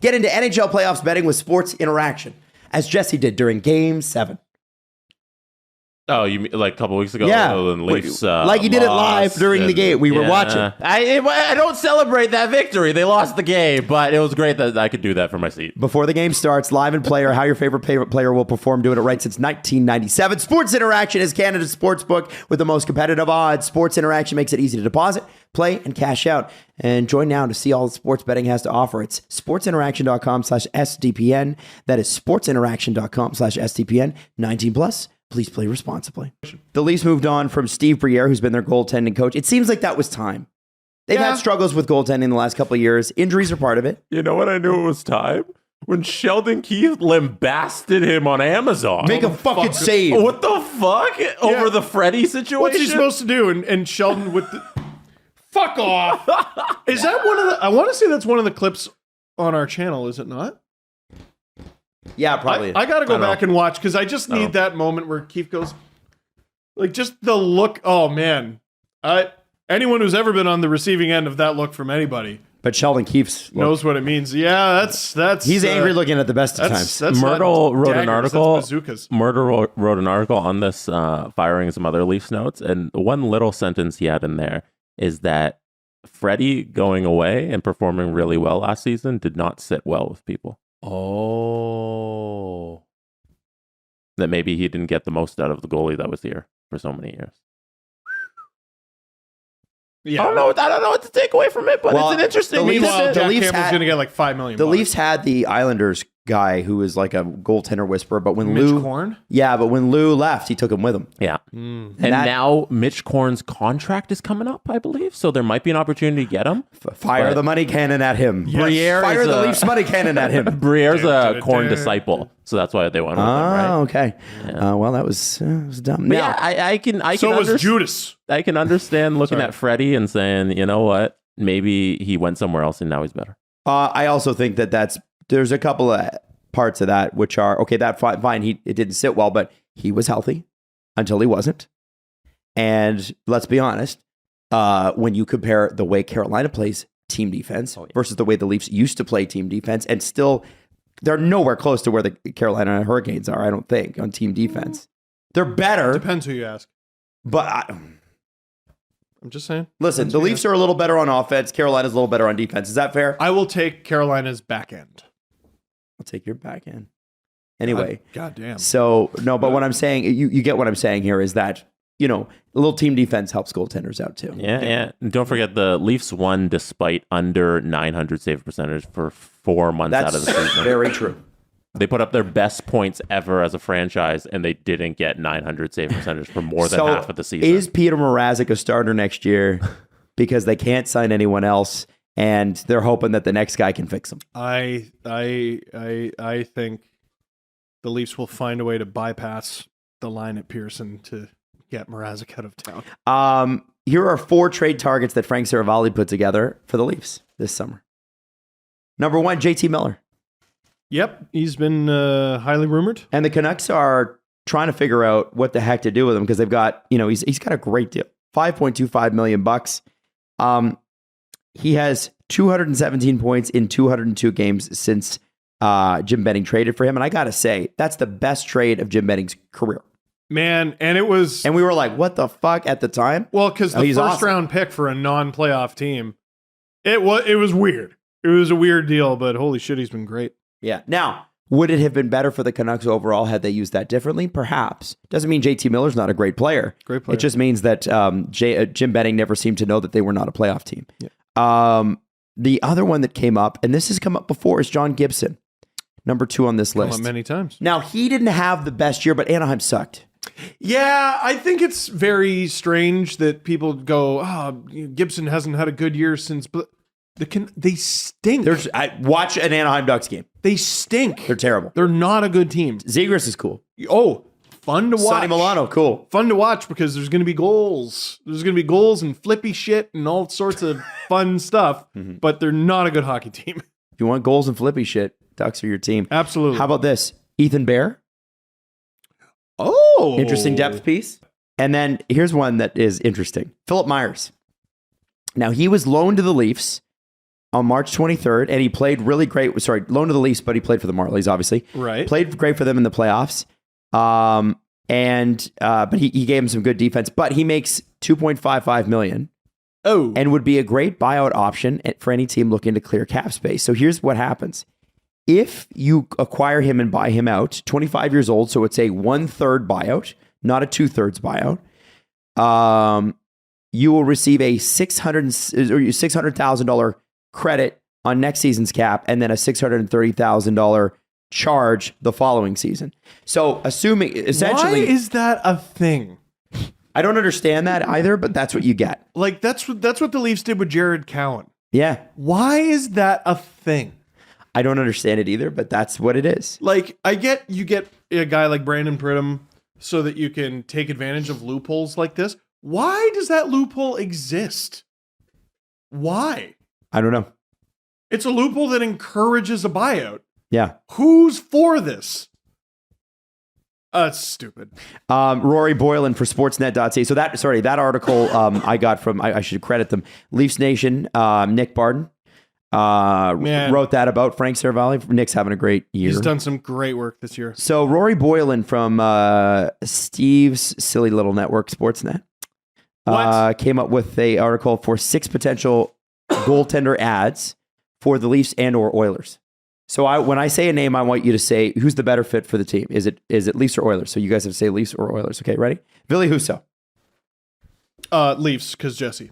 Get into NHL playoffs betting with Sports Interaction, as Jesse did during Game 7. Oh, you mean like a couple weeks ago? Yeah. Leafs, like he did it live during the game. We were watching. I don't celebrate that victory. They lost the game, but it was great that I could do that from my seat. Before the game starts, live and play or how your favorite player will perform, doing it right since 1997. Sports Interaction is Canada's sportsbook with the most competitive odds. Sports Interaction makes it easy to deposit, play, and cash out. And join now to see all that sports betting has to offer. It's sportsinteraction.com/SDPN. That is sportsinteraction.com/SDPN. 19 plus. Please play responsibly. The Leafs moved on from Steve Briere, who's been their goaltending coach. It seems like that was time. They've had struggles with goaltending the last couple of years. Injuries are part of it. You know what I knew it was time? When Sheldon Keefe lambasted him on Amazon. Make a fucking save. What the fuck? Over the Freddie situation? What's he supposed to do? And Sheldon with the... Fuck off. Is that one of the... I want to say that's one of the clips on our channel, is it not? Yeah, probably. I got to go back and watch because I just need that moment where Keefe goes, like, just the look. Oh man, anyone who's ever been on the receiving end of that look from anybody, but Sheldon Keefe knows what it means. Yeah, that's. He's angry looking at the best of times. Myrtle wrote an article. Myrtle wrote an article on this, firing some other Leafs notes, and one little sentence he had in there is that Freddie going away and performing really well last season did not sit well with people. Oh. That maybe he didn't get the most out of the goalie that was here for so many years. Yeah. I don't know what to take away from it, but it's an interesting. The Leafs Jack Campbell's going to get like $5 million. The Leafs had the Islanders guy who was like a goaltender whisperer, but when Mitch Korn? Yeah, but when Lou left, he took him with him. Yeah. And now Mitch Korn's contract is coming up, I believe, so there might be an opportunity to get him. Fire the money cannon at him. Yes. Briere Fire the Leafs money cannon at him. Briere's a Korn disciple, so that's why they went with him, right? Oh, okay. Yeah. Well, that was dumb. But yeah, I can. So was Judas. I can understand looking at Freddie and saying, you know what, maybe he went somewhere else and now he's better. I also think there's a couple of parts of that which are okay. That fine. It didn't sit well, but he was healthy until he wasn't. And let's be honest, when you compare the way Carolina plays team defense versus the way the Leafs used to play team defense, and still they're nowhere close to where the Carolina Hurricanes are. I don't think on team defense they're better. Depends who you ask. But I'm just saying. Listen, the Leafs are a little better on offense. Carolina's a little better on defense. Is that fair? I will take Carolina's back end. I'll take your back end. Anyway. God damn. So, no, but what I'm saying, you get what I'm saying here is that, a little team defense helps goaltenders out too. Yeah. And don't forget the Leafs won despite under 900 save percentage for 4 months out of the season. That's very true. They put up their best points ever as a franchise, and they didn't get 900 save percentage for more than half of the season. Is Peter Marazzi a starter next year because they can't sign anyone else, and they're hoping that the next guy can fix them? I think the Leafs will find a way to bypass the line at Pearson to get Marazzi out of town. Here are 4 trade targets that Frank Saravalli put together for the Leafs this summer. Number 1, JT Miller. Yep, he's been highly rumored. And the Canucks are trying to figure out what the heck to do with him because they've got, he's got a great deal. $5.25 million. He has 217 points in 202 games since Jim Benning traded for him. And I got to say, that's the best trade of Jim Benning's career. Man, and it was... And we were like, what the fuck at the time? Well, because the first round pick for a non-playoff team, it was weird. It was a weird deal, but holy shit, he's been great. Yeah. Now, would it have been better for the Canucks overall had they used that differently? Perhaps. Doesn't mean JT Miller's not a great player. Great player. It just means that Jim Benning never seemed to know that they were not a playoff team. Yeah. The other one that came up, and this has come up before, is John Gibson. Number 2 on this list. Come up many times. Now, he didn't have the best year, but Anaheim sucked. Yeah, I think it's very strange that people go, Gibson hasn't had a good year since... They stink. Watch an Anaheim Ducks game. They stink. They're terrible. They're not a good team. Zegras is cool. Oh, fun to watch. Sonny Milano, cool. Fun to watch because there's going to be goals. There's going to be goals and flippy shit and all sorts of fun stuff, but they're not a good hockey team. If you want goals and flippy shit, Ducks are your team. Absolutely. How about this? Ethan Bear. Oh. Interesting depth piece. And then here's one that is interesting. Philip Myers. Now, he was loaned to the Leafs on March 23rd, and he played really great. Sorry, loan to the Leafs, but he played for the Marlies, obviously. Right. Played great for them in the playoffs. But he gave him some good defense. But he makes $2.55 million. Oh. And would be a great buyout option for any team looking to clear cap space. So here's what happens. If you acquire him and buy him out, 25 years old, so it's a 1/3 buyout, not a 2/3 buyout, you will receive a $600,000 credit on next season's cap and then a $630,000 charge the following season. So assuming essentially... Why is that a thing? I don't understand that either, but that's what you get. Like that's what the Leafs did with Jared Cowan. Yeah. Why is that a thing? I don't understand it either, but that's what it is. Like, you get a guy like Brandon Pridham so that you can take advantage of loopholes like this. Why does that loophole exist? Why? I don't know. It's a loophole that encourages a buyout. Yeah. Who's for this? It's stupid. Rory Boylan for Sportsnet.ca. So that article I got from, I should credit them, Leafs Nation, Nick Barden. Wrote that about Frank Seravalli. Nick's having a great year. He's done some great work this year. So Rory Boylan from Steve's silly little network, Sportsnet, came up with an article for 6 potential goaltender ads for the Leafs and or Oilers. So when I say a name, I want you to say who's the better fit for the team. Is it Leafs or Oilers? So you guys have to say Leafs or Oilers. Okay, ready? Ville Husso. Leafs, because Jesse.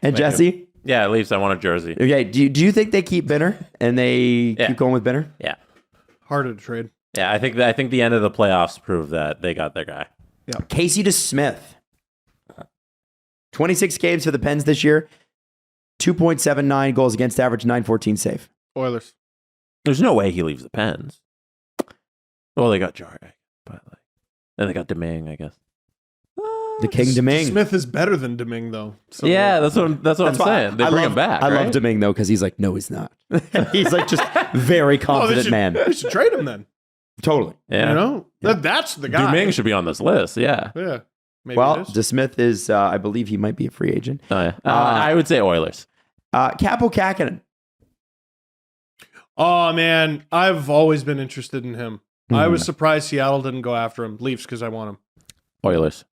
And Jesse? Yeah, Leafs. I want a jersey. Okay. Do you think they keep Binner and they keep going with Binner? Yeah. Harder to trade. Yeah, I think the end of the playoffs proved that they got their guy. Yeah. Casey DeSmith. 26 games for the Pens this year. 2.79 goals against average, 914 save. Oilers. There's no way he leaves the Pens. Well, they got Jarry, but then they got Domingue, I guess. The King Domingue. Smith is better than Domingue, though. So yeah, that's what I'm saying. They bring him back. I love Domingue, though, because he's like, no, he's not. He's like just very confident man. They should trade him then. Totally. Yeah. You know? That's the guy. Domingue should be on this list, yeah. Yeah. Maybe well, DeSmith is, I believe he might be a free agent. Oh, yeah. I would say Oilers. Capo Kakinen. Oh, man. I've always been interested in him. I was surprised Seattle didn't go after him. Leafs, because I want him. Oilers.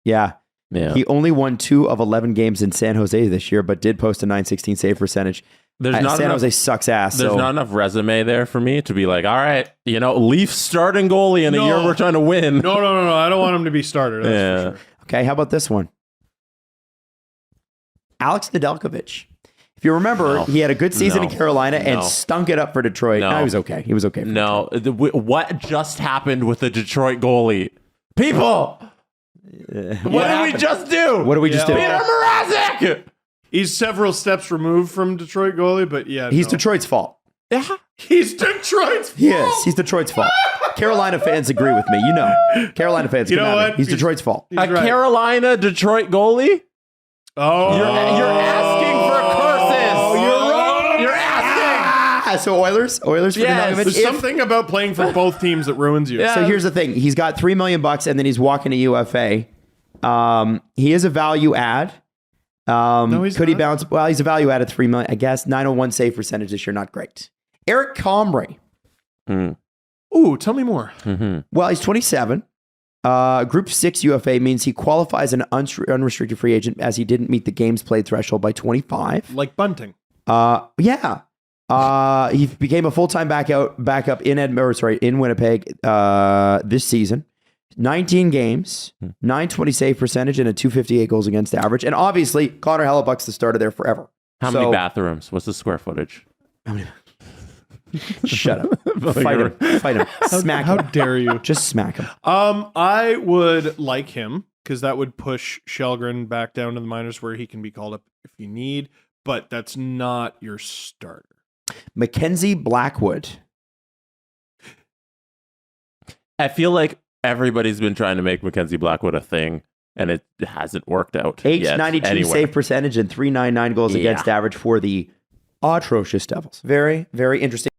Yeah. Yeah. He only won 2 of 11 games in San Jose this year, but did post a .916 save percentage. San Jose sucks ass. There's not enough resume there for me to be like, all right, Leafs starting goalie in a year we're trying to win. No. I don't want him to be starter. That's for sure. Okay, how about this one? Alex Nedeljkovic. If you remember, he had a good season in Carolina and stunk it up for Detroit. No, he was okay. He was okay. What just happened with the Detroit goalie? People! What did we just do? What did we just do? Peter Marazzi! He's several steps removed from Detroit goalie, but yeah. He's Detroit's fault. Yeah. He's Detroit's fault. He is. He's Detroit's fault. Carolina fans agree with me. Carolina fans. You know what? He's Detroit's fault. He's right. Carolina Detroit goallie? Oh. You're asking for curses. Oh, you're wrong. You're asking. So Oilers for Nedeljkovic. There's something about playing for both teams that ruins you. So here's the thing. He's got $3 million and then he's walking to UFA. He is a value add. No, he's could he not. bounce? Well, he's a value add at $3 million, I guess. 901 save percentage this year, not great. Eric Comrie. Ooh, tell me more. Mm-hmm. Well, he's 27. Group 6 UFA means he qualifies an unrestricted free agent as he didn't meet the games played threshold by 25. Like bunting. Yeah. He became a full-time backup in Winnipeg this season. 19 games, 920 save percentage, and a 258 goals against average. And obviously, Connor Hellebuck's the starter there forever. How many bathrooms? What's the square footage? Shut up. Fight him. Smack him. How dare you? Just smack him. I would like him because that would push Shelgren back down to the minors where he can be called up if you need, but that's not your starter. Mackenzie Blackwood. I feel like everybody's been trying to make Mackenzie Blackwood a thing, and it hasn't worked out. H92 save percentage and 399 goals against average for the atrocious Devils. Very, very interesting.